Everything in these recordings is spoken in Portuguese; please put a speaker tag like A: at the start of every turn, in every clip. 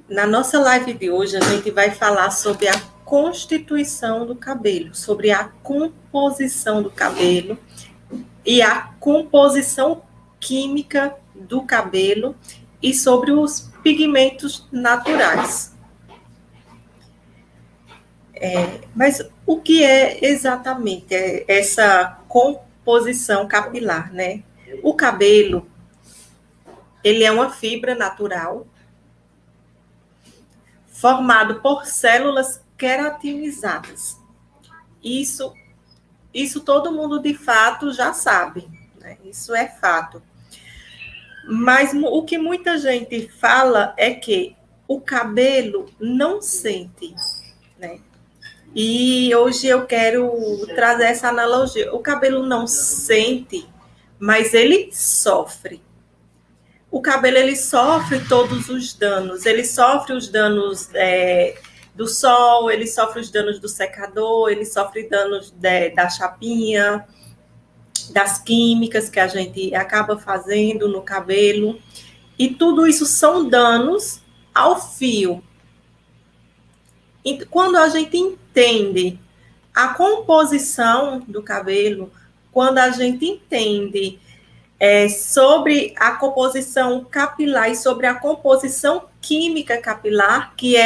A: Na nossa live de hoje, a gente vai falar sobre a constituição do cabelo, sobre a composição do cabelo e a composição química do cabelo e sobre os pigmentos naturais. Mas o que é exatamente essa composição capilar, né? O cabelo, ele é uma fibra natural formado por células queratinizadas. Isso todo mundo de fato já sabe, né? Isso é fato. Mas o que muita gente fala é que o cabelo não sente, né? E hoje eu quero trazer essa analogia. O cabelo não sente, mas ele sofre. O cabelo, ele sofre todos os danos. Ele sofre os danos do sol, ele sofre os danos do secador, ele sofre danos da chapinha, das químicas que a gente acaba fazendo no cabelo. E tudo isso são danos ao fio. E quando a gente entende a composição do cabelo, quando a gente entende sobre a composição capilar e sobre a composição química capilar, que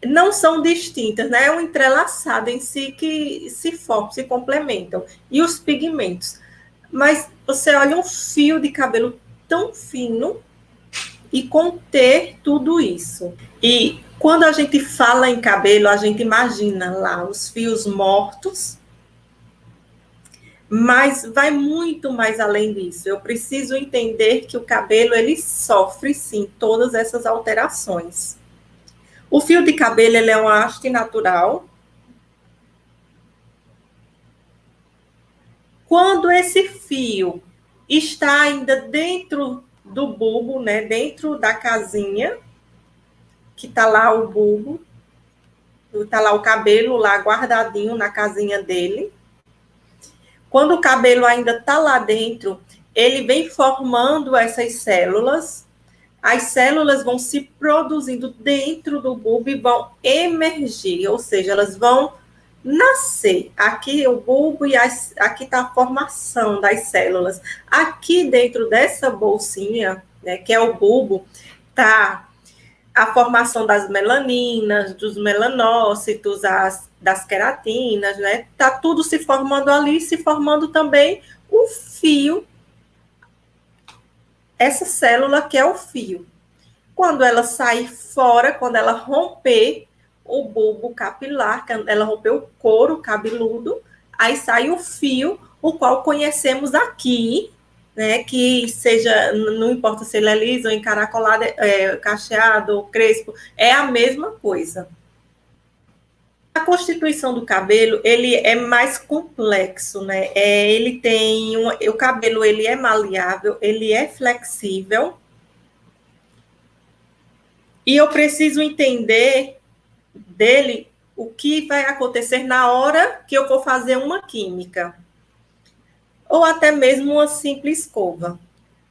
A: não são distintas, né? É um entrelaçado em si que se formam, se complementam. E os pigmentos. Mas você olha um fio de cabelo tão fino e conter tudo isso. E quando a gente fala em cabelo, a gente imagina lá os fios mortos, mas vai muito mais além disso. Eu preciso entender que o cabelo, ele sofre, sim, todas essas alterações. O fio de cabelo, ele é uma haste natural. Quando esse fio está ainda dentro do bulbo, né, dentro da casinha, que está lá o bulbo, está lá o cabelo lá guardadinho na casinha dele. Quando o cabelo ainda está lá dentro, ele vem formando essas células. As células vão se produzindo dentro do bulbo e vão emergir, ou seja, elas vão nascer. Aqui é o bulbo e aqui está a formação das células. Aqui dentro dessa bolsinha, né, que é o bulbo, está a formação das melaninas, dos melanócitos, das queratinas, né? Tá tudo se formando ali, se formando também o fio, essa célula que é o fio. Quando ela sair fora, quando ela romper o bulbo capilar, quando ela romper o couro cabeludo, aí sai o fio, o qual conhecemos aqui, né, que seja, não importa se ele é liso ou encaracolado, cacheado ou crespo, é a mesma coisa. A constituição do cabelo, ele é mais complexo, né? Ele tem o cabelo, ele é maleável, ele é flexível. E eu preciso entender dele o que vai acontecer na hora que eu for fazer uma química. Ou até mesmo uma simples escova.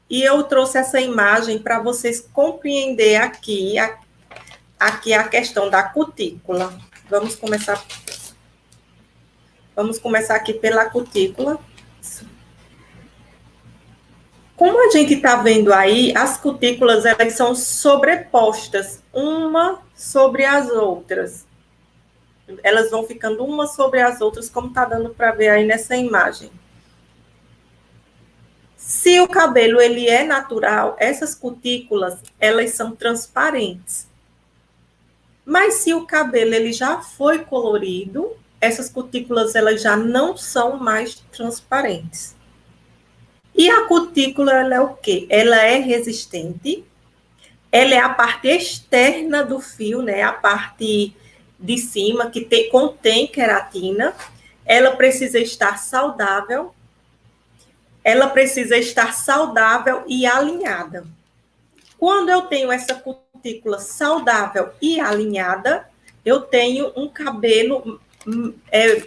A: E eu trouxe essa imagem para vocês compreender aqui a questão da cutícula. Vamos começar aqui pela cutícula. Como a gente está vendo aí, as cutículas, elas são sobrepostas uma sobre as outras. Elas vão ficando uma sobre as outras, como está dando para ver aí nessa imagem. Se o cabelo ele é natural, essas cutículas, elas são transparentes. Mas se o cabelo ele já foi colorido, essas cutículas elas já não são mais transparentes. E a cutícula, ela é o quê? Ela é resistente, ela é a parte externa do fio, né? A parte de cima que contém queratina. Ela precisa estar saudável. Ela precisa estar saudável e alinhada. Quando eu tenho essa cutícula saudável e alinhada, eu tenho um cabelo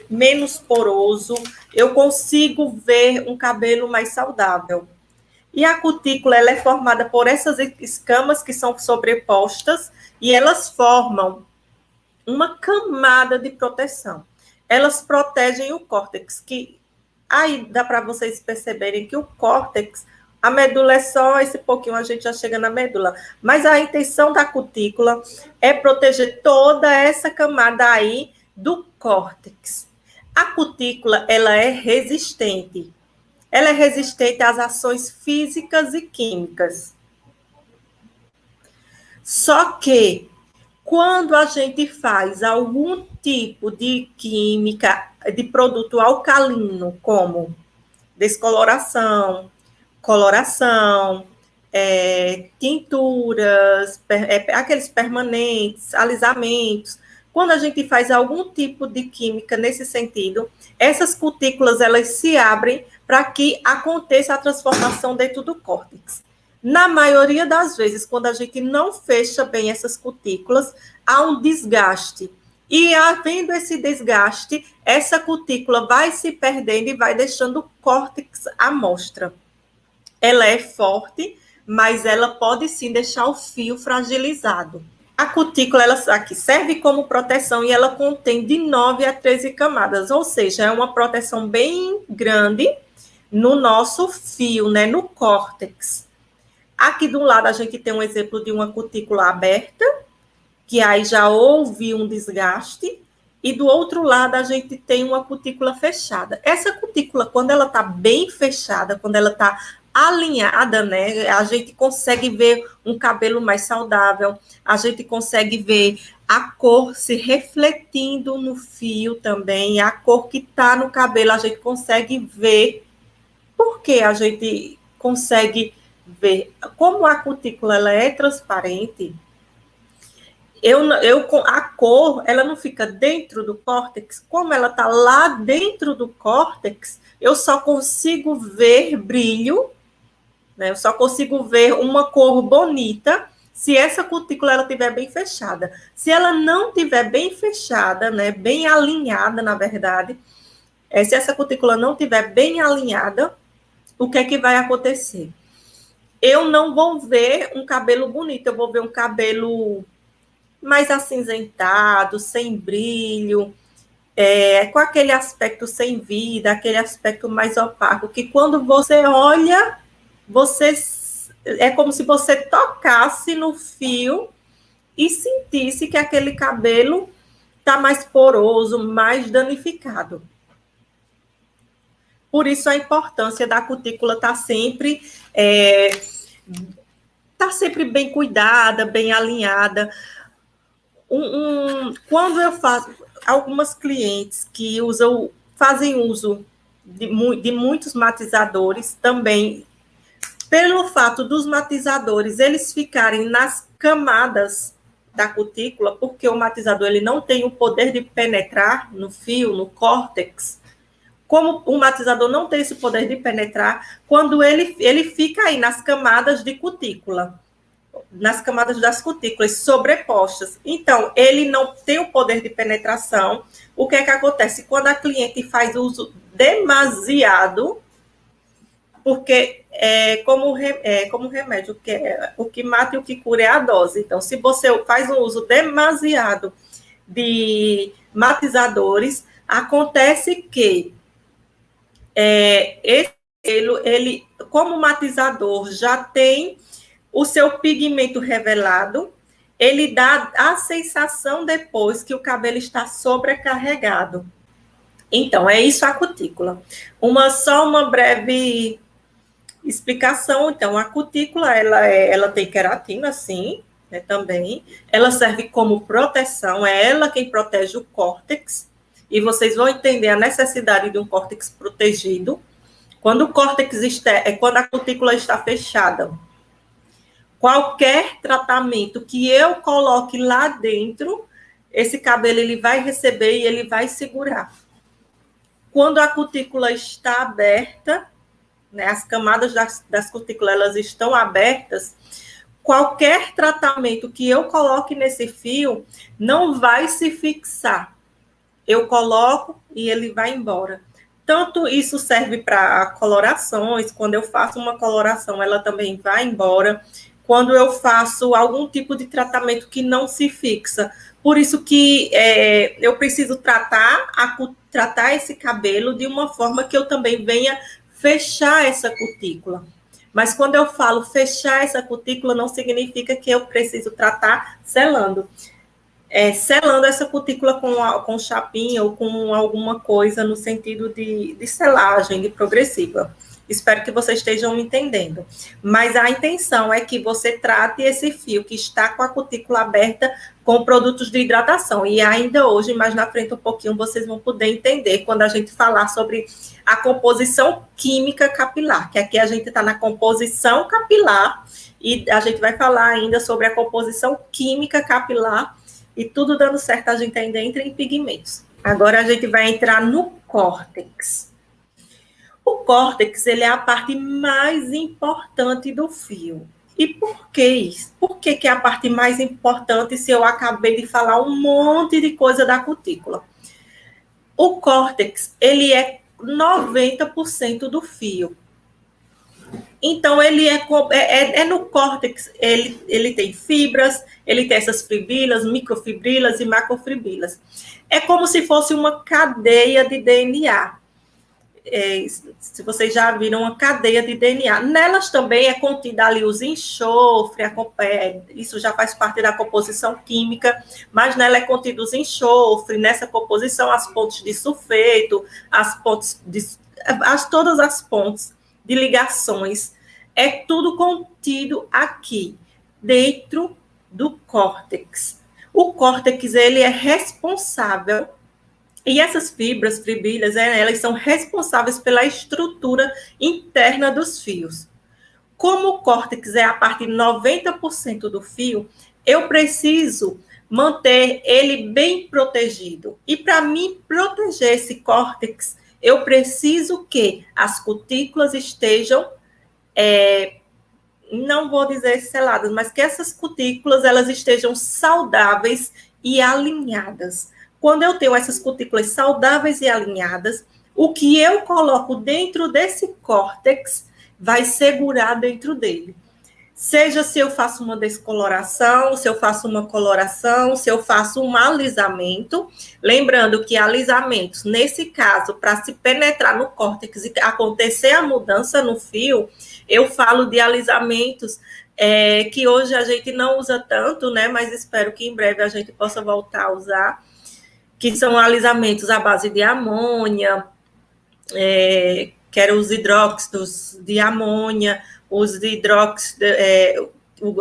A: menos poroso, eu consigo ver um cabelo mais saudável. E a cutícula ela é formada por essas escamas que são sobrepostas e elas formam uma camada de proteção. Elas protegem o córtex, que aí dá para vocês perceberem que o córtex, a medula é só esse pouquinho, a gente já chega na medula. Mas a intenção da cutícula é proteger toda essa camada aí do córtex. A cutícula, ela é resistente. Ela é resistente às ações físicas e químicas. Só que, quando a gente faz algum tipo de química, de produto alcalino, como descoloração, coloração, tinturas, aqueles permanentes, alisamentos, quando a gente faz algum tipo de química nesse sentido, essas cutículas elas se abrem para que aconteça a transformação dentro do córtex. Na maioria das vezes, quando a gente não fecha bem essas cutículas, há um desgaste. E havendo esse desgaste, essa cutícula vai se perdendo e vai deixando o córtex à mostra. Ela é forte, mas ela pode sim deixar o fio fragilizado. A cutícula ela aqui serve como proteção e ela contém de 9 a 13 camadas, ou seja, é uma proteção bem grande no nosso fio, né, no córtex. Aqui do lado a gente tem um exemplo de uma cutícula aberta, que aí já houve um desgaste, e do outro lado a gente tem uma cutícula fechada. Essa cutícula, quando ela está bem fechada, quando ela está alinhada, né, a gente consegue ver um cabelo mais saudável, a gente consegue ver a cor se refletindo no fio também, a cor que está no cabelo, a gente consegue ver. Por que a gente consegue ver? Como a cutícula ela é transparente, a cor, ela não fica dentro do córtex, como ela está lá dentro do córtex, eu só consigo ver brilho, né? Eu só consigo ver uma cor bonita se essa cutícula ela estiver bem fechada. Se ela não estiver bem fechada, né, bem alinhada, na verdade, se essa cutícula não estiver bem alinhada, o que é que vai acontecer? Eu não vou ver um cabelo bonito, eu vou ver um cabelo mais acinzentado, sem brilho, com aquele aspecto sem vida, aquele aspecto mais opaco, que quando você olha, é como se você tocasse no fio e sentisse que aquele cabelo está mais poroso, mais danificado. Por isso a importância da cutícula estar sempre bem cuidada, bem alinhada. Quando eu faço algumas clientes que fazem uso de muitos matizadores, também pelo fato dos matizadores eles ficarem nas camadas da cutícula, porque o matizador ele não tem o poder de penetrar no fio, no córtex. Como o matizador não tem esse poder de penetrar, quando ele fica aí nas camadas de cutícula, nas camadas das cutículas sobrepostas. Então, ele não tem o poder de penetração. O que é que acontece? Quando a cliente faz uso demasiado, porque como remédio, o que mata e o que cura é a dose. Então, se você faz um uso demasiado de matizadores, acontece que ele, como matizador, já tem o seu pigmento revelado, ele dá a sensação depois que o cabelo está sobrecarregado. Então, é isso a cutícula. Só uma breve explicação. Então, a cutícula, ela tem queratina, sim, né, também. Ela serve como proteção, é ela quem protege o córtex, e vocês vão entender a necessidade de um córtex protegido. Quando o córtex quando a cutícula está fechada, qualquer tratamento que eu coloque lá dentro, esse cabelo ele vai receber e ele vai segurar. Quando a cutícula está aberta, né, as camadas das cutículas elas estão abertas, qualquer tratamento que eu coloque nesse fio não vai se fixar. Eu coloco e ele vai embora. Tanto isso serve para colorações, quando eu faço uma coloração, ela também vai embora. Quando eu faço algum tipo de tratamento que não se fixa. Por isso que eu preciso tratar esse cabelo de uma forma que eu também venha fechar essa cutícula. Mas quando eu falo fechar essa cutícula, não significa que eu preciso tratar selando. Selando essa cutícula com chapinha ou com alguma coisa no sentido de selagem, de progressiva. Espero que vocês estejam me entendendo. Mas a intenção é que você trate esse fio que está com a cutícula aberta com produtos de hidratação. E ainda hoje, mais na frente um pouquinho, vocês vão poder entender quando a gente falar sobre a composição química capilar, que aqui a gente está na composição capilar e a gente vai falar ainda sobre a composição química capilar e tudo dando certo a gente ainda entra em pigmentos. Agora a gente vai entrar no córtex. O córtex, ele é a parte mais importante do fio. E por que isso? Por que é a parte mais importante se eu acabei de falar um monte de coisa da cutícula? O córtex, ele é 90% do fio. Então, ele é no córtex, ele tem fibras, ele tem essas fibrilas, microfibrilas e macrofibrilas. É como se fosse uma cadeia de DNA. Se vocês já viram uma cadeia de DNA. Nelas também é contida ali os enxofre, isso já faz parte da composição química, mas nela é contido os enxofre, nessa composição as pontes de sulfeto, todas as pontes de ligações, é tudo contido aqui, dentro do córtex. O córtex, ele é responsável, e essas fibrilas, elas são responsáveis pela estrutura interna dos fios. Como o córtex é a parte de 90% do fio, eu preciso manter ele bem protegido. E para mim proteger esse córtex, eu preciso que as cutículas estejam, não vou dizer seladas, mas que essas cutículas elas estejam saudáveis e alinhadas. Quando eu tenho essas cutículas saudáveis e alinhadas, o que eu coloco dentro desse córtex vai segurar dentro dele. Seja se eu faço uma descoloração, se eu faço uma coloração, se eu faço um alisamento. Lembrando que alisamentos, nesse caso, para se penetrar no córtex e acontecer a mudança no fio, eu falo de alisamentos que hoje a gente não usa tanto, né? Mas espero que em breve a gente possa voltar a usar, que são alisamentos à base de amônia, que eram os hidróxidos de amônia, os hidróxidos,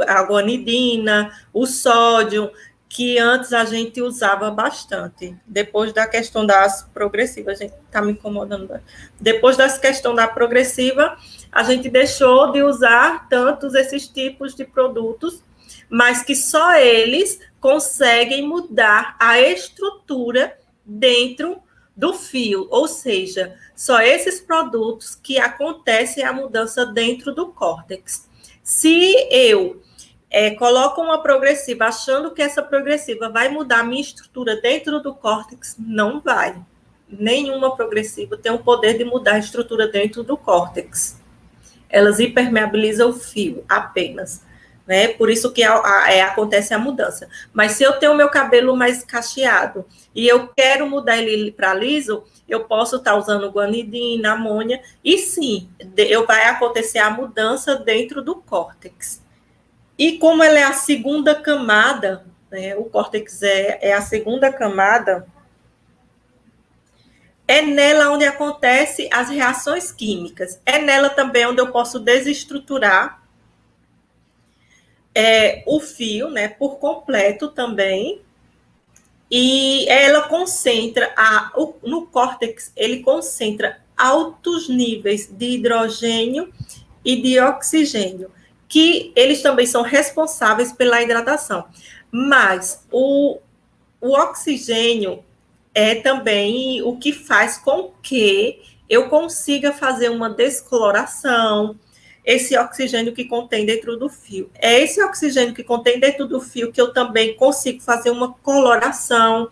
A: a guanidina, o sódio, que antes a gente usava bastante. Depois da questão das progressivas, a gente está me incomodando. Depois da questão da progressiva, a gente deixou de usar tantos esses tipos de produtos, mas que só eles conseguem mudar a estrutura dentro do fio, ou seja, só esses produtos que acontecem a mudança dentro do córtex. Se eu coloco uma progressiva achando que essa progressiva vai mudar a minha estrutura dentro do córtex, não vai. Nenhuma progressiva tem o poder de mudar a estrutura dentro do córtex. Elas hipermeabilizam o fio apenas. Né? Por isso que acontece a mudança. Mas se eu tenho o meu cabelo mais cacheado e eu quero mudar ele para liso, eu posso estar usando guanidina, amônia, e sim, vai acontecer a mudança dentro do córtex. E como ela é a segunda camada, né? O córtex é a segunda camada, é nela onde acontecem as reações químicas. É nela também onde eu posso desestruturar o fio, né, por completo também, e ela concentra, no córtex, ele concentra altos níveis de hidrogênio e de oxigênio, que eles também são responsáveis pela hidratação. Mas o oxigênio é também o que faz com que eu consiga fazer uma descoloração, esse oxigênio que contém dentro do fio. É esse oxigênio que contém dentro do fio que eu também consigo fazer uma coloração.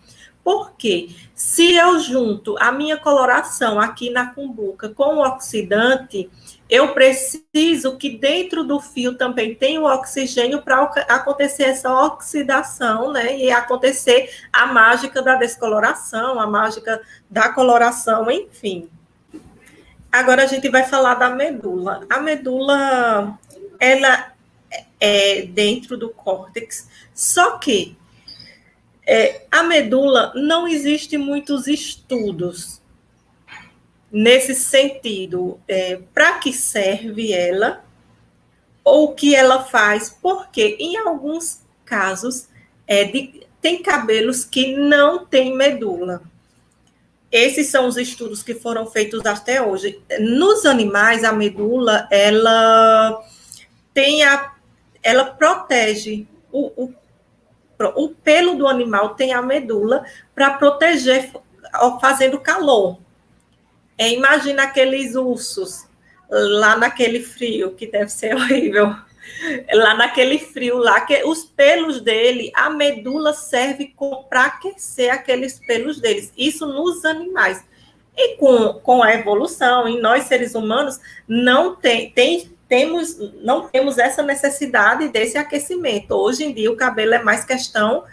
A: Por quê? Se eu junto a minha coloração aqui na cumbuca com o oxidante, eu preciso que dentro do fio também tenha o oxigênio para acontecer essa oxidação, né? E acontecer a mágica da descoloração, a mágica da coloração, enfim. Agora a gente vai falar da medula. A medula, ela é dentro do córtex, só que a medula não existe muitos estudos nesse sentido. Para que serve ela? Ou o que ela faz? Porque em alguns casos tem cabelos que não têm medula. Esses são os estudos que foram feitos até hoje. Nos animais, a medula, ela protege o pelo do animal, tem a medula para proteger, fazendo calor. Imagina aqueles ursos lá naquele frio, que deve ser horrível. Lá naquele frio lá, que os pelos dele, a medula serve para aquecer aqueles pelos deles. Isso nos animais. E com a evolução, em nós seres humanos, não temos essa necessidade desse aquecimento. Hoje em dia, o cabelo é mais questão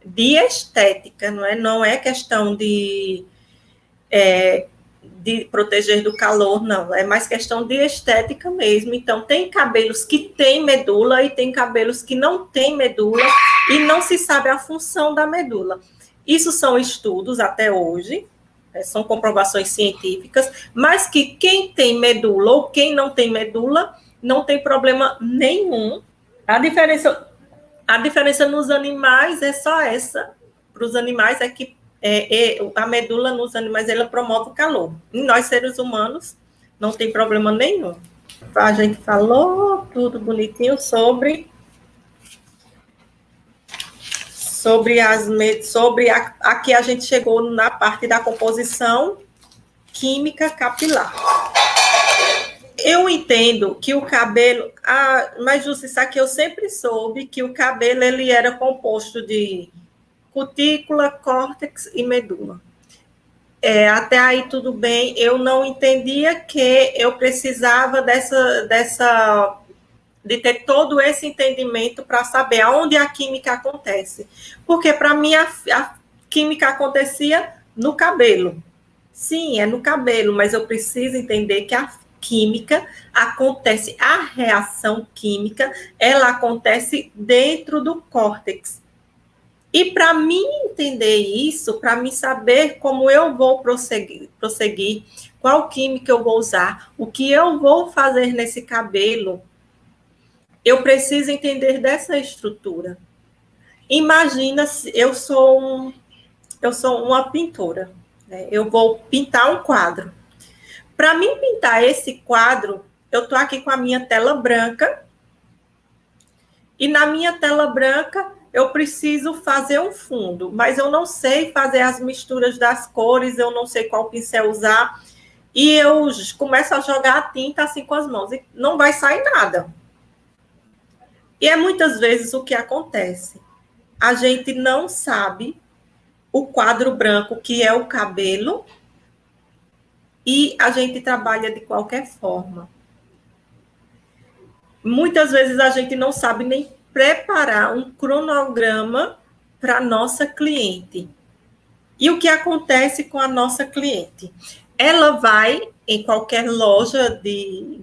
A: de estética, não é questão de proteger do calor, não. É mais questão de estética mesmo. Então, tem cabelos que têm medula e tem cabelos que não têm medula e não se sabe a função da medula. Isso são estudos até hoje, são comprovações científicas, mas que quem tem medula ou quem não tem medula não tem problema nenhum. A diferença nos animais é só essa. Para os animais é que a medula nos animais, ela promove o calor. Em nós, seres humanos, não tem problema nenhum. A gente falou tudo bonitinho sobre aqui a gente chegou na parte da composição química capilar. Eu entendo que o cabelo, mas Justiça, que eu sempre soube que o cabelo ele era composto de cutícula, córtex e medula. Até aí tudo bem, eu não entendia que eu precisava de ter todo esse entendimento para saber aonde a química acontece. Porque para mim a química acontecia no cabelo. Sim, é no cabelo, mas eu preciso entender que a química acontece, a reação química, ela acontece dentro do córtex. E para mim entender isso, para mim saber como eu vou prosseguir, qual química eu vou usar, o que eu vou fazer nesse cabelo, eu preciso entender dessa estrutura. Imagina se eu sou uma pintora, né? Eu vou pintar um quadro. Para mim pintar esse quadro, eu estou aqui com a minha tela branca, e na minha tela branca eu preciso fazer um fundo, mas eu não sei fazer as misturas das cores, eu não sei qual pincel usar, e eu começo a jogar a tinta assim com as mãos, e não vai sair nada. E é muitas vezes o que acontece. A gente não sabe o quadro branco, que é o cabelo, e a gente trabalha de qualquer forma. Muitas vezes a gente não sabe nem preparar um cronograma para a nossa cliente. E o que acontece com a nossa cliente? Ela vai em qualquer loja de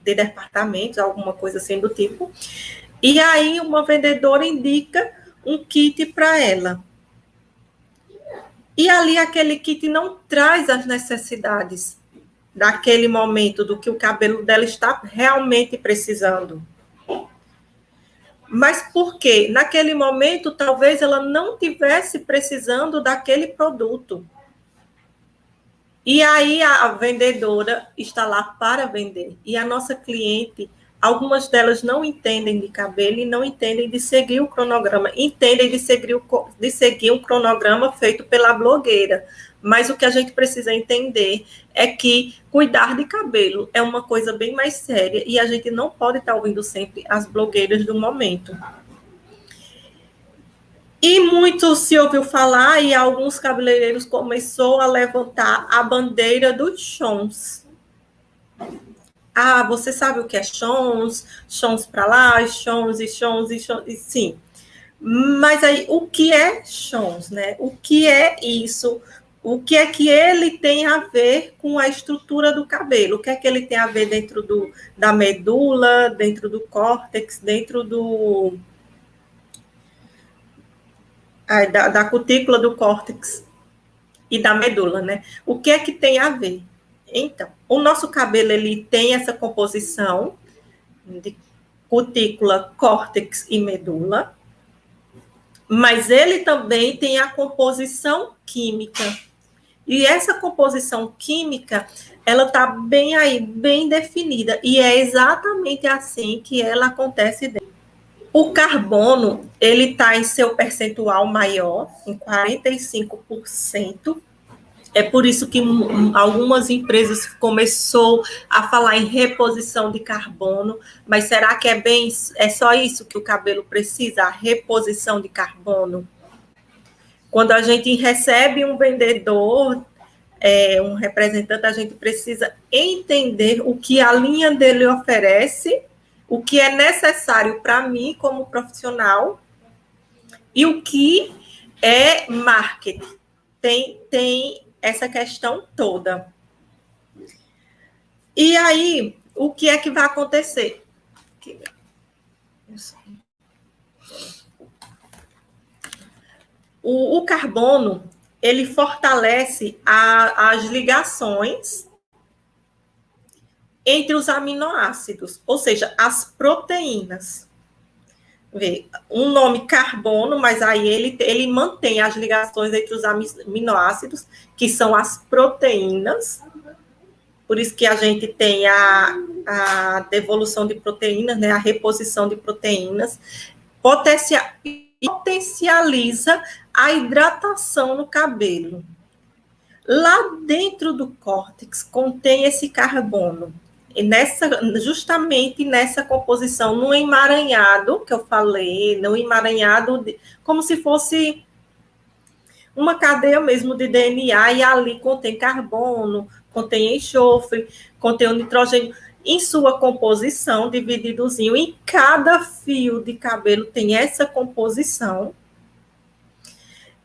A: departamentos, alguma coisa assim do tipo, e aí uma vendedora indica um kit para ela. E ali aquele kit não traz as necessidades daquele momento, do que o cabelo dela está realmente precisando. Mas por quê? Naquele momento, talvez ela não tivesse precisando daquele produto. E aí a vendedora está lá para vender. E a nossa cliente, algumas delas não entendem de cabelo e não entendem de seguir o cronograma. Entendem de seguir um cronograma feito pela blogueira. Mas o que a gente precisa entender é que cuidar de cabelo é uma coisa bem mais séria e a gente não pode estar ouvindo sempre as blogueiras do momento. E muito se ouviu falar, e alguns cabeleireiros começou a levantar a bandeira dos chons. Ah, você sabe o que é chons? Chons para lá, chons e chons e chons, e sim. Mas aí, o que é chons, né? O que é isso? O que é que ele tem a ver com a estrutura do cabelo? O que é que ele tem a ver dentro da medula, dentro do córtex, dentro da cutícula do córtex e da medula, né? O que é que tem a ver? Então, o nosso cabelo, ele tem essa composição de cutícula, córtex e medula, mas ele também tem a composição química. E essa composição química, ela está bem aí, bem definida, e é exatamente assim que ela acontece dentro. O carbono, ele está em seu percentual maior, em 45%. É por isso que algumas empresas começou a falar em reposição de carbono, mas será que é só isso que o cabelo precisa, a reposição de carbono? Quando a gente recebe um vendedor, um representante, a gente precisa entender o que a linha dele oferece, o que é necessário para mim como profissional e o que é marketing. Tem essa questão toda. E aí, o que é que vai acontecer? O carbono, ele fortalece as ligações entre os aminoácidos, ou seja, as proteínas. Vê, um nome carbono, mas aí ele mantém as ligações entre os aminoácidos, que são as proteínas. Por isso que a gente tem a devolução de proteínas, né, a reposição de proteínas, potencializa a hidratação no cabelo. Lá dentro do córtex contém esse carbono. E justamente nessa composição, no emaranhado que eu falei, no emaranhado, como se fosse uma cadeia mesmo de DNA, e ali contém carbono, contém enxofre, contém o nitrogênio em sua composição, divididozinho. Em cada fio de cabelo tem essa composição.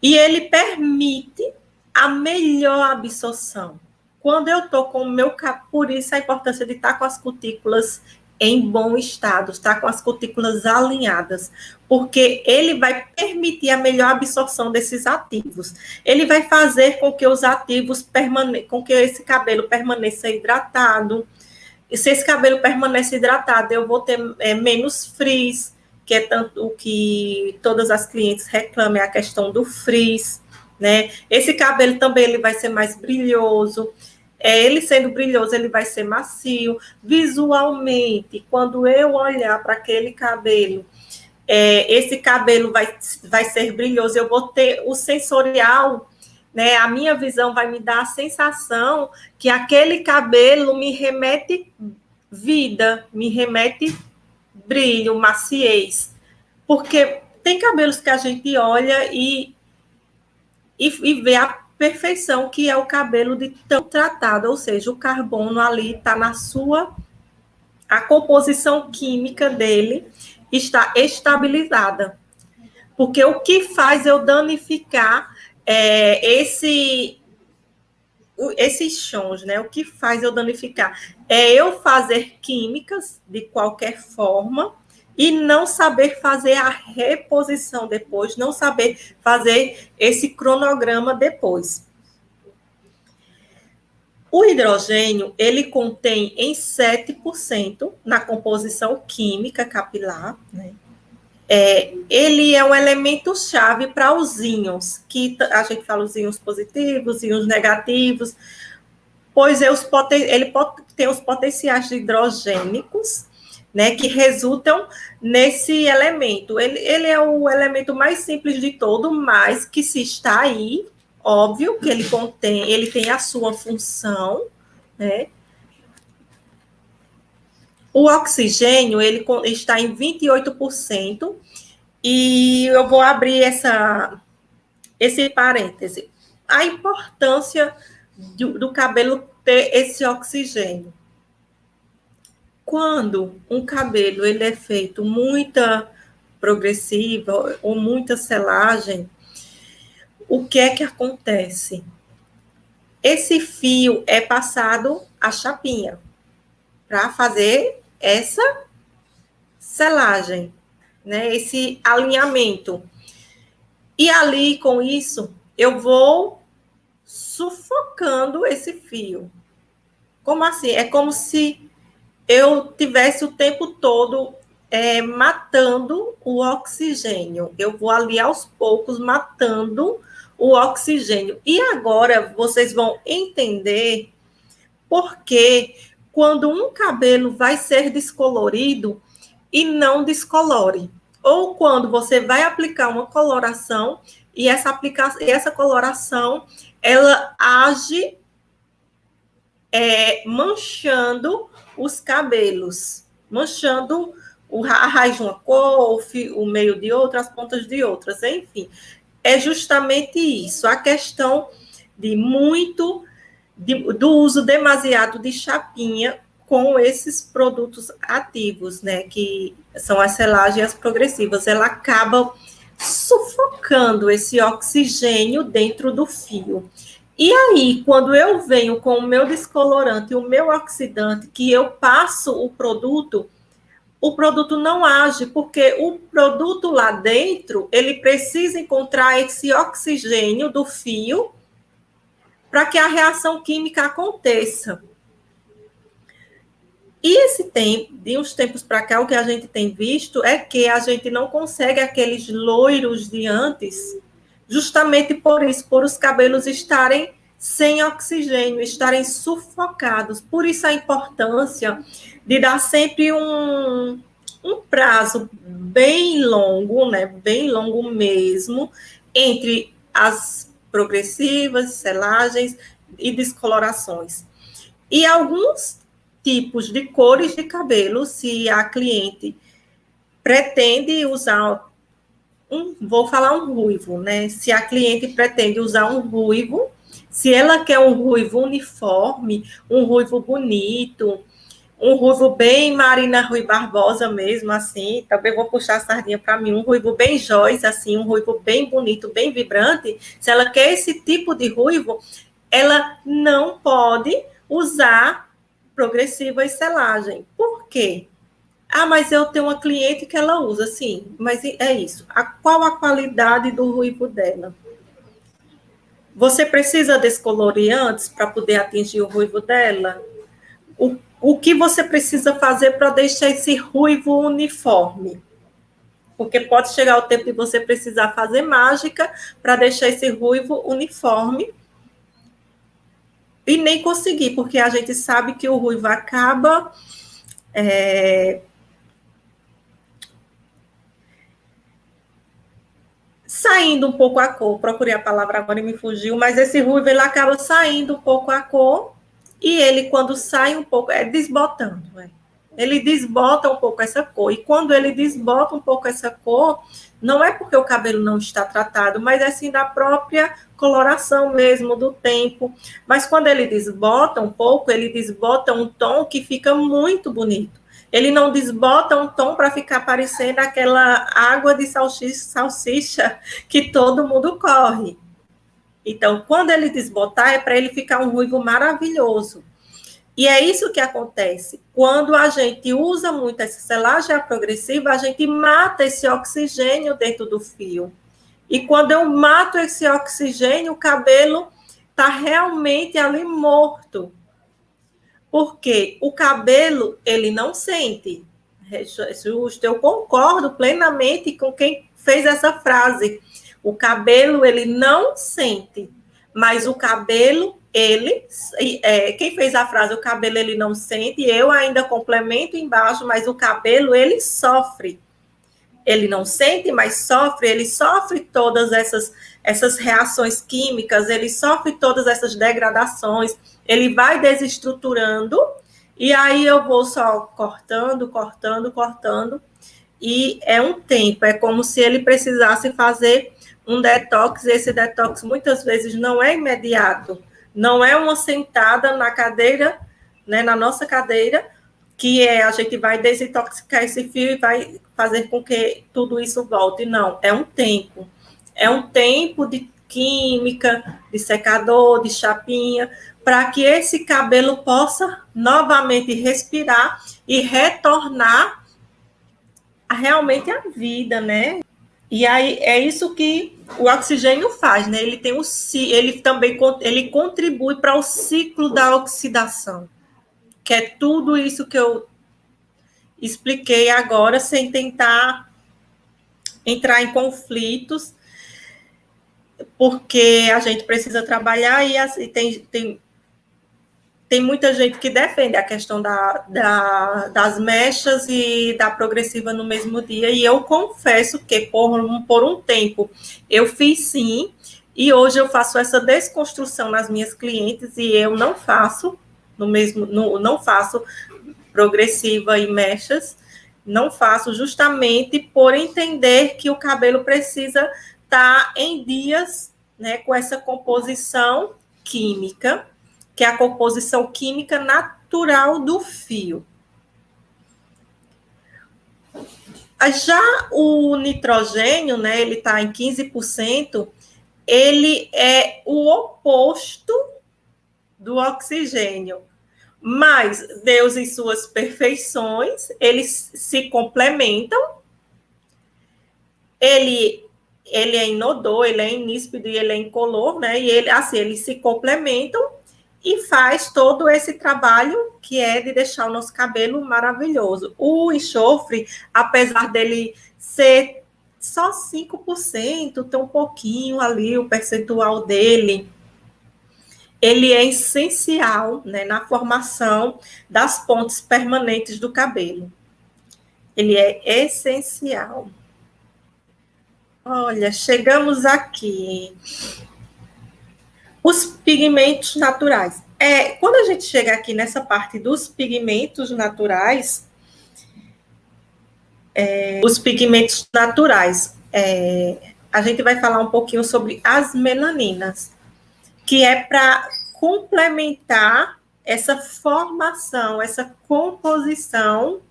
A: E ele permite a melhor absorção. Quando eu estou com o meu cabelo, por isso a importância de estar com as cutículas em bom estado, estar com as cutículas alinhadas, porque ele vai permitir a melhor absorção desses ativos. Ele vai fazer com que os ativos com que esse cabelo permaneça hidratado. E se esse cabelo permanece hidratado, eu vou ter menos frizz, que é tanto o que todas as clientes reclamam, é a questão do frizz, né? Esse cabelo também ele vai ser mais brilhoso. Ele sendo brilhoso, ele vai ser macio. Visualmente, quando eu olhar para aquele cabelo, esse cabelo vai ser brilhoso, eu vou ter o sensorial, né? A minha visão vai me dar a sensação que aquele cabelo me remete vida, me remete brilho, maciez. Porque tem cabelos que a gente olha e vê a perfeição que é o cabelo de tão tratado, ou seja, o carbono ali está a composição química dele está estabilizada. Porque o que faz eu danificar esses chons, né? O que faz eu danificar é eu fazer químicas de qualquer forma e não saber fazer a reposição depois, não saber fazer esse cronograma depois. O hidrogênio, ele contém em 7% na composição química capilar, né? Ele é um elemento-chave para os íons, que a gente fala os íons positivos, íons negativos, pois ele tem os potenciais hidrogênicos, né, que resultam nesse elemento. Ele é o elemento mais simples de todo, mas que se está aí, óbvio que ele tem a sua função, né? O oxigênio, ele está em 28%, E eu vou abrir esse parêntese. A importância do cabelo ter esse oxigênio. Quando um cabelo ele é feito muita progressiva ou muita selagem, o que é que acontece? Esse fio é passado a chapinha para fazer essa selagem, né? Esse alinhamento. E ali, com isso, eu vou sufocando esse fio. Como assim? É como se eu tivesse o tempo todo matando o oxigênio. Eu vou ali aos poucos matando o oxigênio. E agora vocês vão entender por que quando um cabelo vai ser descolorido e não descolore. Ou quando você vai aplicar uma coloração e essa coloração ela age manchando os cabelos, manchando a raiz de uma cor, o meio de outra, as pontas de outras, enfim. É justamente isso, a questão do uso demasiado de chapinha com esses produtos ativos, né, que são as selagens progressivas, ela acaba sufocando esse oxigênio dentro do fio. E aí, quando eu venho com o meu descolorante e o meu oxidante, que eu passo o produto não age, porque o produto lá dentro, ele precisa encontrar esse oxigênio do fio para que a reação química aconteça. E de uns tempos para cá, o que a gente tem visto é que a gente não consegue aqueles loiros de antes, justamente por isso, por os cabelos estarem sem oxigênio, estarem sufocados. Por isso a importância de dar sempre um prazo bem longo, né, bem longo mesmo, entre as progressivas, selagens e descolorações. E alguns tipos de cores de cabelo, se a cliente pretende usar vou falar um ruivo, né? Se a cliente pretende usar um ruivo, se ela quer um ruivo uniforme, um ruivo bonito, um ruivo bem Marina Rui Barbosa mesmo, assim, também vou puxar a sardinha para mim, um ruivo bem Joyce, assim, um ruivo bem bonito, bem vibrante, se ela quer esse tipo de ruivo, ela não pode usar progressiva e selagem. Por quê? Ah, mas eu tenho uma cliente que ela usa, sim, mas é isso. Qual a qualidade do ruivo dela? Você precisa descolorir antes para poder atingir o ruivo dela? O que você precisa fazer para deixar esse ruivo uniforme? Porque pode chegar o tempo de você precisar fazer mágica para deixar esse ruivo uniforme e nem conseguir, porque a gente sabe que o ruivo acaba saindo um pouco a cor, procurei a palavra agora e me fugiu, mas esse ruivo ele acaba saindo um pouco a cor e ele quando sai um pouco, desbotando, ele desbota um pouco essa cor, e quando ele desbota um pouco essa cor, não é porque o cabelo não está tratado, mas é assim da própria coloração mesmo, do tempo, mas quando ele desbota um pouco, ele desbota um tom que fica muito bonito. Ele não desbota um tom para ficar parecendo aquela água de salsicha que todo mundo corre. Então, quando ele desbotar, é para ele ficar um ruivo maravilhoso. E é isso que acontece. Quando a gente usa muito essa selagem progressiva, a gente mata esse oxigênio dentro do fio. E quando eu mato esse oxigênio, o cabelo está realmente ali morto. Porque o cabelo, ele não sente. Justo, eu concordo plenamente com quem fez essa frase. O cabelo, ele não sente, mas o cabelo, quem fez a frase, o cabelo, ele não sente, eu ainda complemento embaixo, mas o cabelo, ele sofre. Ele não sente, mas sofre, ele sofre todas essas reações químicas, ele sofre todas essas degradações, ele vai desestruturando, e aí eu vou só cortando, e é um tempo, é como se ele precisasse fazer um detox, e esse detox muitas vezes não é imediato, não é uma sentada na cadeira, né, na nossa cadeira, que a gente vai desintoxicar esse fio e vai fazer com que tudo isso volte. Não, é um tempo. É um tempo de química, de secador, de chapinha, para que esse cabelo possa novamente respirar e retornar realmente à vida, né? E aí é isso que o oxigênio faz, né? Ele tem ele também ele contribui para o ciclo da oxidação, que é tudo isso que eu expliquei agora, sem tentar entrar em conflitos, porque a gente precisa trabalhar e assim, tem muita gente que defende a questão das mechas e da progressiva no mesmo dia, e eu confesso que por um tempo eu fiz sim, e hoje eu faço essa desconstrução nas minhas clientes, e eu não faço não faço progressiva e mechas, não faço justamente por entender que o cabelo precisa estar em dias, né, com essa composição química, que é a composição química natural do fio. Já o nitrogênio, né, ele está em 15%, ele é o oposto do oxigênio. Mas Deus, em suas perfeições, eles se complementam. Ele é inodor, ele é iníspido e ele é incolor, né? E eles se complementam e faz todo esse trabalho que é de deixar o nosso cabelo maravilhoso. O enxofre, apesar dele ser só 5%, tem um pouquinho ali o percentual dele, ele é essencial, né, na formação das pontes permanentes do cabelo. Ele é essencial. Olha, chegamos aqui. Os pigmentos naturais. Quando a gente chega aqui nessa parte dos pigmentos naturais, a gente vai falar um pouquinho sobre as melaninas, que é para complementar essa formação, essa composição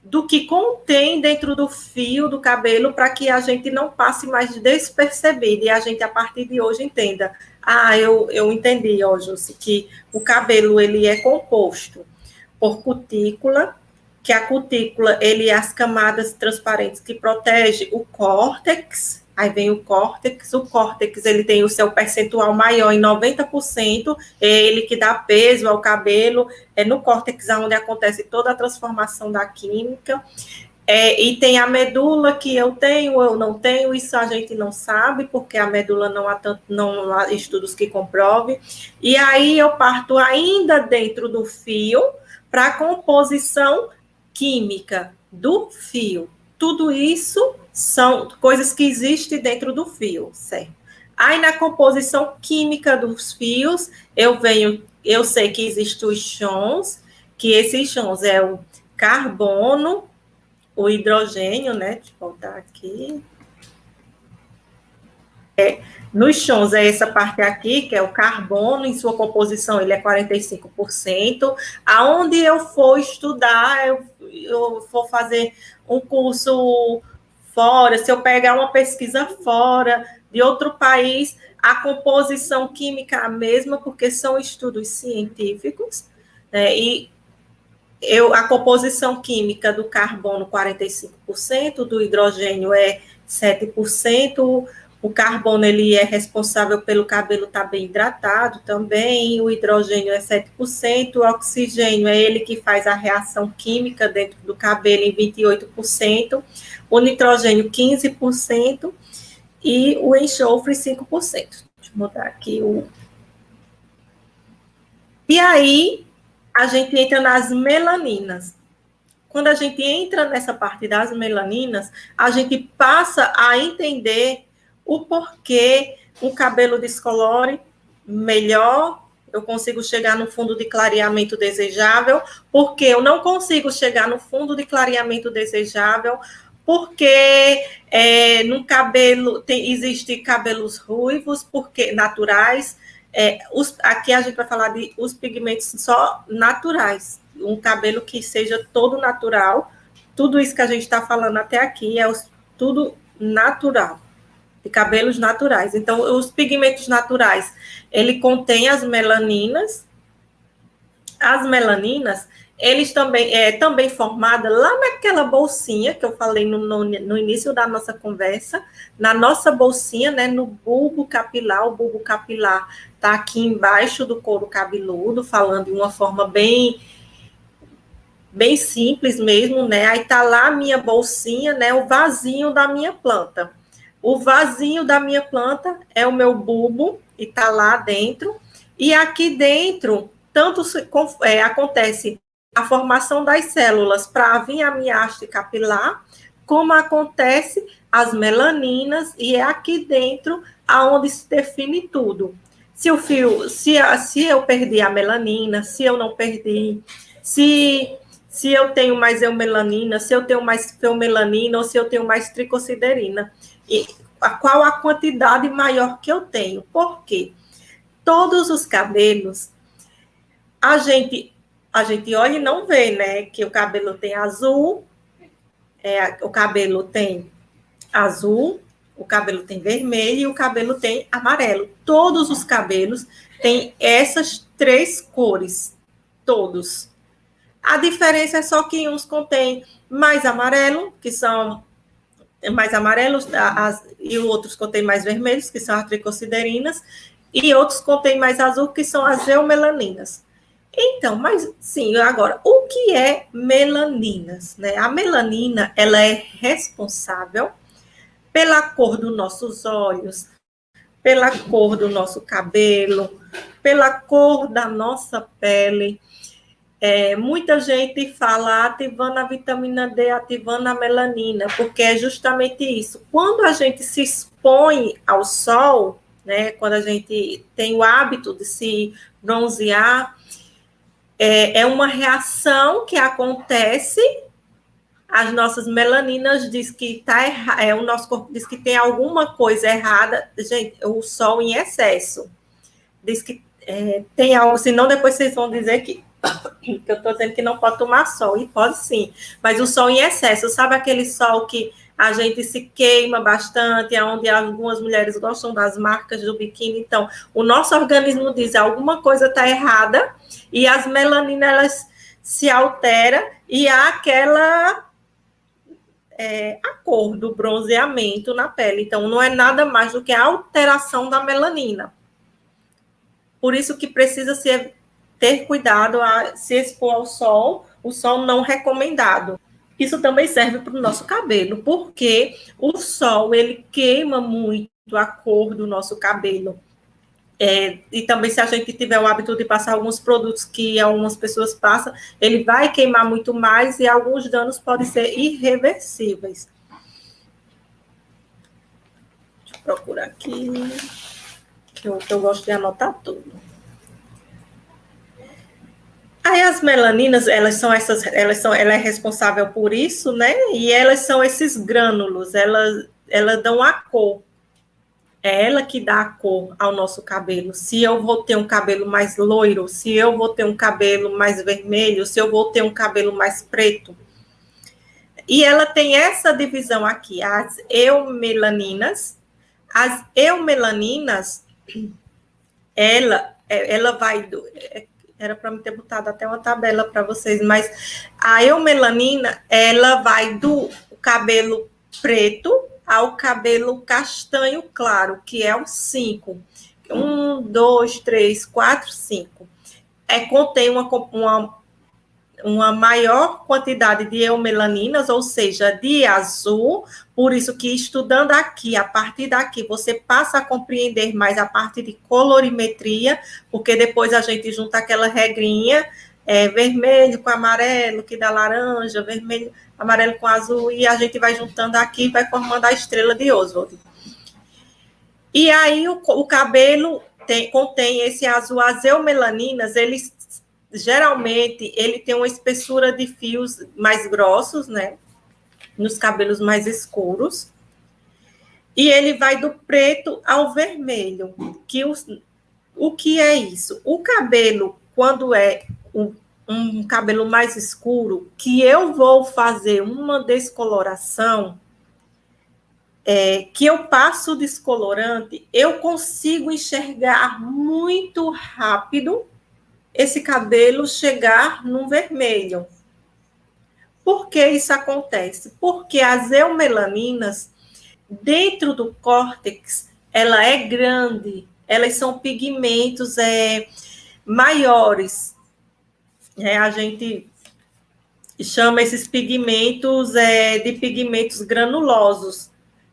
A: do que contém dentro do fio do cabelo, para que a gente não passe mais despercebido e a gente, a partir de hoje, entenda. Eu entendi, Jussi, que o cabelo ele é composto por cutícula, que a cutícula, ele é as camadas transparentes que protegem o córtex. Aí vem o córtex ele tem o seu percentual maior em 90%, é ele que dá peso ao cabelo, é no córtex onde acontece toda a transformação da química, e tem a medula que eu tenho, eu não tenho, isso a gente não sabe, porque a medula não há estudos que comprovem, e aí eu parto ainda dentro do fio para a composição química do fio. Tudo isso são coisas que existem dentro do fio, certo? Aí, na composição química dos fios, eu sei que existem os íons, que esses íons é o carbono, o hidrogênio, né? Deixa eu voltar aqui. Nos íons é essa parte aqui, que é o carbono, em sua composição ele é 45%. Aonde eu for estudar, eu for fazer um curso fora, se eu pegar uma pesquisa fora de outro país, a composição química é a mesma, porque são estudos científicos, né? E a composição química do carbono, 45%, do hidrogênio é 7%, o carbono ele é responsável pelo cabelo estar bem hidratado também, o hidrogênio é 7%, o oxigênio é ele que faz a reação química dentro do cabelo em 28%, o nitrogênio 15% e o enxofre 5%. Deixa eu mudar aqui o... E aí, a gente entra nas melaninas. Quando a gente entra nessa parte das melaninas, a gente passa a entender o porquê o cabelo descolore melhor, eu consigo chegar no fundo de clareamento desejável, porque eu não consigo chegar no fundo de clareamento desejável, porque no cabelo existe cabelos ruivos, porque naturais. Aqui a gente vai falar de os pigmentos só naturais, um cabelo que seja todo natural. Tudo isso que a gente está falando até aqui é tudo natural, de cabelos naturais. Então, os pigmentos naturais, ele contém as melaninas. As melaninas, eles também formadas lá naquela bolsinha que eu falei no início da nossa conversa, na nossa bolsinha, né, no bulbo capilar. O bulbo capilar está aqui embaixo do couro cabeludo, falando de uma forma bem simples mesmo, né? Aí tá lá a minha bolsinha, né, o vasinho da minha planta. O vasinho da minha planta é o meu bulbo e tá lá dentro. E aqui dentro tanto acontece a formação das células para vir a minha haste capilar, como acontece as melaninas, e é aqui dentro aonde se define tudo. Se eu perdi a melanina, se eu não perdi, se eu tenho mais eumelanina, se eu tenho mais feumelanina, ou se eu tenho mais tricociderina. E qual a quantidade maior que eu tenho? Por quê? Todos os cabelos, a gente olha e não vê, né? Que o cabelo tem azul, o cabelo tem azul, o cabelo tem vermelho e o cabelo tem amarelo. Todos os cabelos têm essas 3 cores, todos. A diferença é só que uns contêm mais amarelo, que são mais amarelos, e outros contêm mais vermelhos, que são as tricociderinas, e outros contêm mais azul, que são as eumelaninas. Então, mas sim, agora, o que é melaninas, né? A melanina, ela é responsável pela cor dos nossos olhos, pela cor do nosso cabelo, pela cor da nossa pele. Muita gente fala ativando a vitamina D, ativando a melanina, porque é justamente isso. Quando a gente se expõe ao sol, né, quando a gente tem o hábito de se bronzear, é uma reação que acontece, as nossas melaninas diz que o nosso corpo diz que tem alguma coisa errada, gente, o sol em excesso, diz que tem algo, senão depois vocês vão dizer que eu estou dizendo que não pode tomar sol, e pode sim, mas o sol em excesso, sabe aquele sol que a gente se queima bastante, onde algumas mulheres gostam das marcas do biquíni? Então, o nosso organismo diz alguma coisa está errada, e as melaninas, elas se alteram, e há a cor do bronzeamento na pele. Então, não é nada mais do que a alteração da melanina. Por isso que precisa ter cuidado a se expor ao sol, o sol não recomendado. Isso também serve para o nosso cabelo, porque o sol, ele queima muito a cor do nosso cabelo. E também, se a gente tiver o hábito de passar alguns produtos que algumas pessoas passam, ele vai queimar muito mais e alguns danos podem ser irreversíveis. Deixa eu procurar aqui, que eu gosto de anotar tudo. Aí as melaninas, ela é responsável por isso, né? E elas são esses grânulos, elas dão a cor. É ela que dá a cor ao nosso cabelo. Se eu vou ter um cabelo mais loiro, se eu vou ter um cabelo mais vermelho, se eu vou ter um cabelo mais preto. E ela tem essa divisão aqui, as eumelaninas. As eumelaninas, ela vai era para me ter botado até uma tabela para vocês, mas a eumelanina, ela vai do cabelo preto ao cabelo castanho claro, que é o 5. 1, 2, 3, 4, 5. Contém uma maior quantidade de eumelaninas, ou seja, de azul, por isso que estudando aqui, a partir daqui, você passa a compreender mais a parte de colorimetria, porque depois a gente junta aquela regrinha, vermelho com amarelo, que dá laranja, vermelho, amarelo com azul, e a gente vai juntando aqui e vai formando a estrela de Oswald. E aí o cabelo contém esse azul, as eumelaninas, geralmente, ele tem uma espessura de fios mais grossos, né? nos cabelos mais escuros. E ele vai do preto ao vermelho. O que é isso? O cabelo, quando é um cabelo mais escuro, que eu vou fazer uma descoloração, que eu passo o descolorante, eu consigo enxergar muito rápido esse cabelo chegar num vermelho. Por que isso acontece? Porque as eumelaninas, dentro do córtex, ela é grande, elas são pigmentos maiores. A gente chama esses pigmentos de pigmentos granulosos.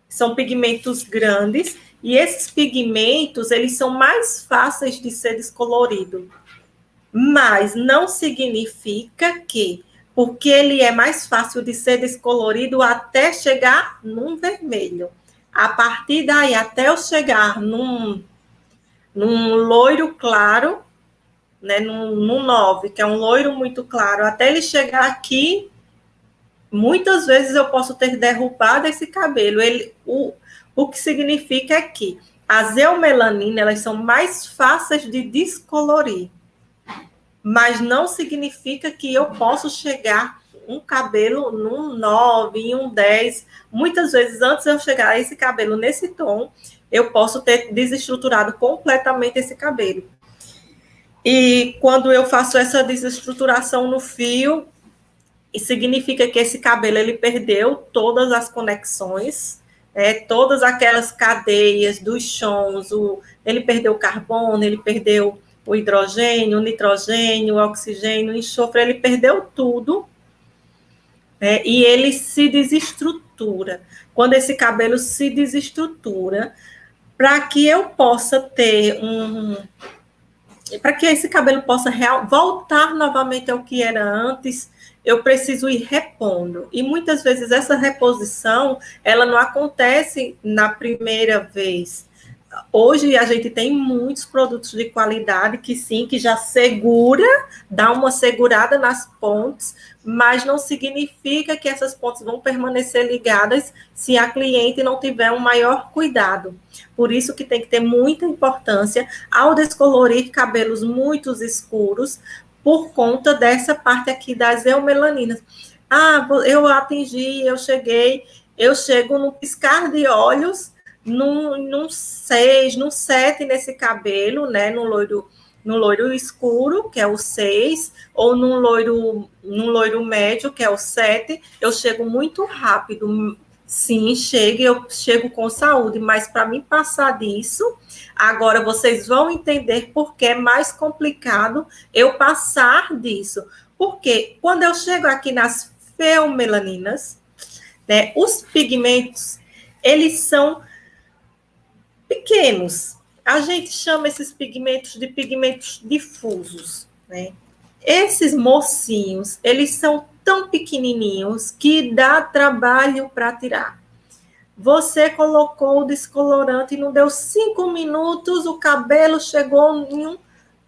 A: São pigmentos grandes, e esses pigmentos, eles são mais fáceis de ser descolorido. Mas não significa que, porque ele é mais fácil de ser descolorido até chegar num vermelho. A partir daí, até eu chegar num loiro claro, né, num 9, que é um loiro muito claro, até ele chegar aqui, muitas vezes eu posso ter derrubado esse cabelo. O que significa é que as eumelaninas, elas são mais fáceis de descolorir, mas não significa que eu posso chegar um cabelo num 9, em um 10. Muitas vezes, antes de eu chegar a esse cabelo nesse tom, eu posso ter desestruturado completamente esse cabelo. E quando eu faço essa desestruturação no fio, significa que esse cabelo ele perdeu todas as conexões, todas aquelas cadeias dos chons, ele perdeu o carbono, ele perdeu o hidrogênio, o nitrogênio, o oxigênio, o enxofre, ele perdeu tudo, e ele se desestrutura. Quando esse cabelo se desestrutura, para que eu possa ter para que esse cabelo possa voltar novamente ao que era antes, eu preciso ir repondo. E muitas vezes essa reposição, ela não acontece na primeira vez. Hoje a gente tem muitos produtos de qualidade que sim, que já segura, dá uma segurada nas pontes, mas não significa que essas pontes vão permanecer ligadas se a cliente não tiver um maior cuidado. Por isso que tem que ter muita importância ao descolorir cabelos muito escuros, por conta dessa parte aqui das eumelaninas. Eu atingi, eu chego no piscar de olhos, num 6, num 7 nesse cabelo, né, no loiro escuro, que é o 6, ou num loiro médio, que é o 7, eu chego muito rápido. Sim, eu chego com saúde, mas para mim passar disso, agora vocês vão entender por que é mais complicado eu passar disso. Porque quando eu chego aqui nas feomelaninas, né, os pigmentos, eles são pequenos. A gente chama esses pigmentos de pigmentos difusos, né? Esses mocinhos, eles são tão pequenininhos que dá trabalho para tirar. Você colocou o descolorante e não deu 5 minutos, o cabelo chegou em um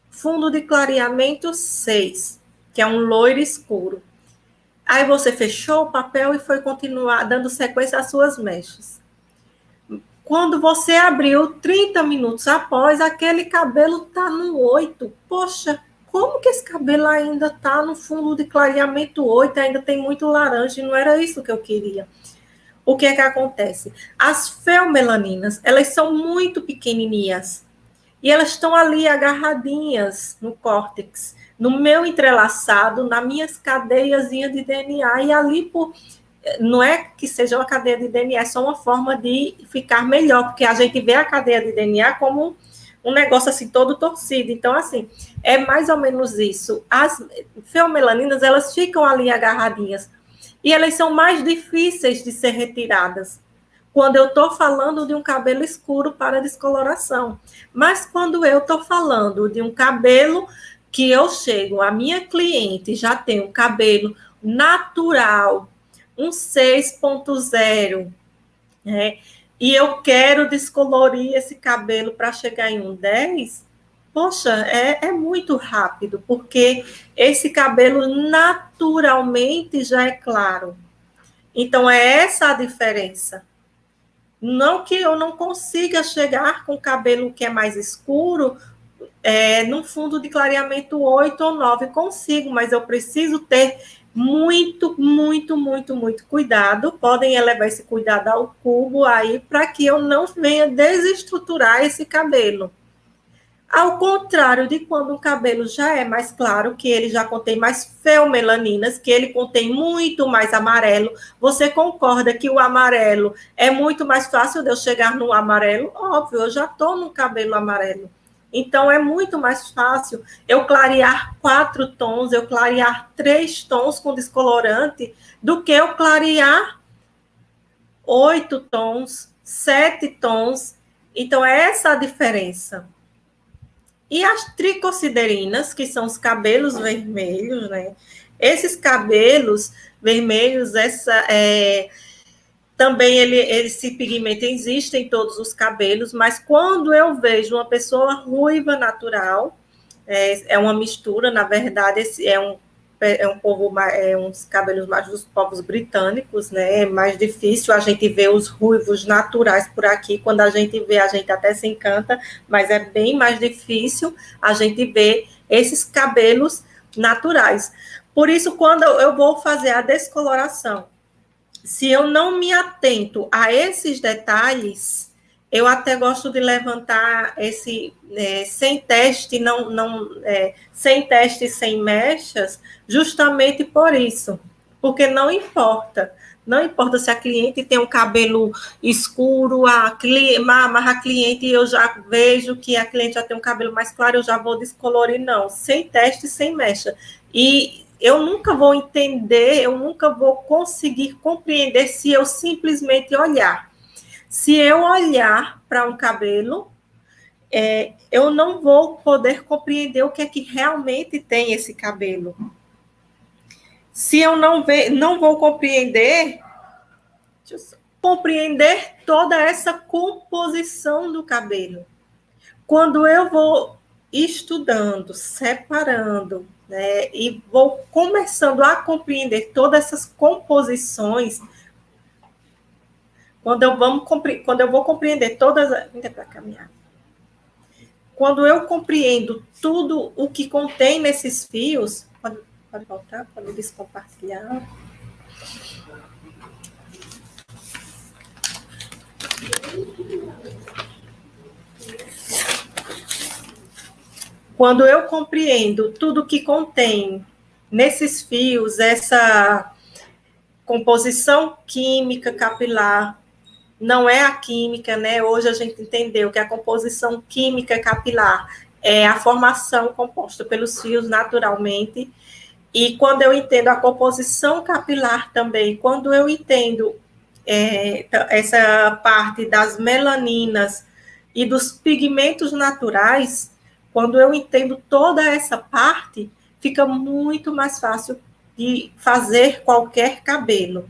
A: fundo de clareamento 6, que é um loiro escuro. Aí você fechou o papel e foi continuar dando sequência às suas mechas. Quando você abriu 30 minutos após, aquele cabelo está no 8. Poxa, como que esse cabelo ainda está no fundo de clareamento 8? Ainda tem muito laranja, e não era isso que eu queria. O que é que acontece? As feomelaninas, elas são muito pequenininhas. E elas estão ali agarradinhas no córtex, no meu entrelaçado, nas minhas cadeiazinhas de DNA, e ali não é que seja uma cadeia de DNA, é só uma forma de ficar melhor, porque a gente vê a cadeia de DNA como um negócio assim todo torcido. Então, assim, é mais ou menos isso. As feomelaninas, elas ficam ali agarradinhas e elas são mais difíceis de ser retiradas quando eu estou falando de um cabelo escuro para descoloração. Mas quando eu estou falando de um cabelo que eu chego, a minha cliente já tem um cabelo natural, um 6.0, né? E eu quero descolorir esse cabelo para chegar em um 10, poxa, é muito rápido, porque esse cabelo naturalmente já é claro. Então, é essa a diferença. Não que eu não consiga chegar com o cabelo que é mais escuro, num fundo de clareamento 8 ou 9, consigo, mas eu preciso ter muito, muito, muito, muito cuidado. Podem elevar esse cuidado ao cubo aí, para que eu não venha desestruturar esse cabelo. Ao contrário de quando o cabelo já é mais claro, que ele já contém mais feomelaninas, que ele contém muito mais amarelo. Você concorda que o amarelo é muito mais fácil de eu chegar no amarelo? Óbvio, eu já estou no cabelo amarelo. Então, é muito mais fácil eu clarear 4 tons, eu clarear 3 tons com descolorante, do que eu clarear 8 tons, 7 tons. Então, é essa a diferença. E as tricociderinas, que são os cabelos vermelhos, né? Esses cabelos vermelhos, também ele se pigmenta, existe em todos os cabelos, mas quando eu vejo uma pessoa ruiva natural, é uma mistura, na verdade, uns cabelos mais dos povos britânicos, né? É mais difícil a gente ver os ruivos naturais por aqui. Quando a gente vê, a gente até se encanta, mas é bem mais difícil a gente ver esses cabelos naturais. Por isso, quando eu vou fazer a descoloração, se eu não me atento a esses detalhes, eu até gosto de levantar sem teste, sem teste, sem mechas, justamente por isso, porque não importa. Não importa se a cliente tem um cabelo escuro, mas a cliente, eu já vejo que a cliente já tem um cabelo mais claro, eu já vou descolorir, não. Sem teste, sem mecha. E eu nunca vou entender, eu nunca vou conseguir compreender se eu simplesmente olhar. Se eu olhar para um cabelo, eu não vou poder compreender o que é que realmente tem esse cabelo. Se eu não vou compreender toda essa composição do cabelo. Quando eu vou estudando, separando, né, e vou começando a compreender todas essas composições, quando eu vou compreender todas... Ainda para caminhar. Quando eu compreendo tudo o que contém nesses fios... Pode voltar? Pode descompartilhar? Quando eu compreendo tudo que contém nesses fios, essa composição química capilar, não é a química, né? Hoje a gente entendeu que a composição química capilar é a formação composta pelos fios naturalmente. E quando eu entendo a composição capilar também, quando eu entendo essa parte das melaninas e dos pigmentos naturais, quando eu entendo toda essa parte, fica muito mais fácil de fazer qualquer cabelo.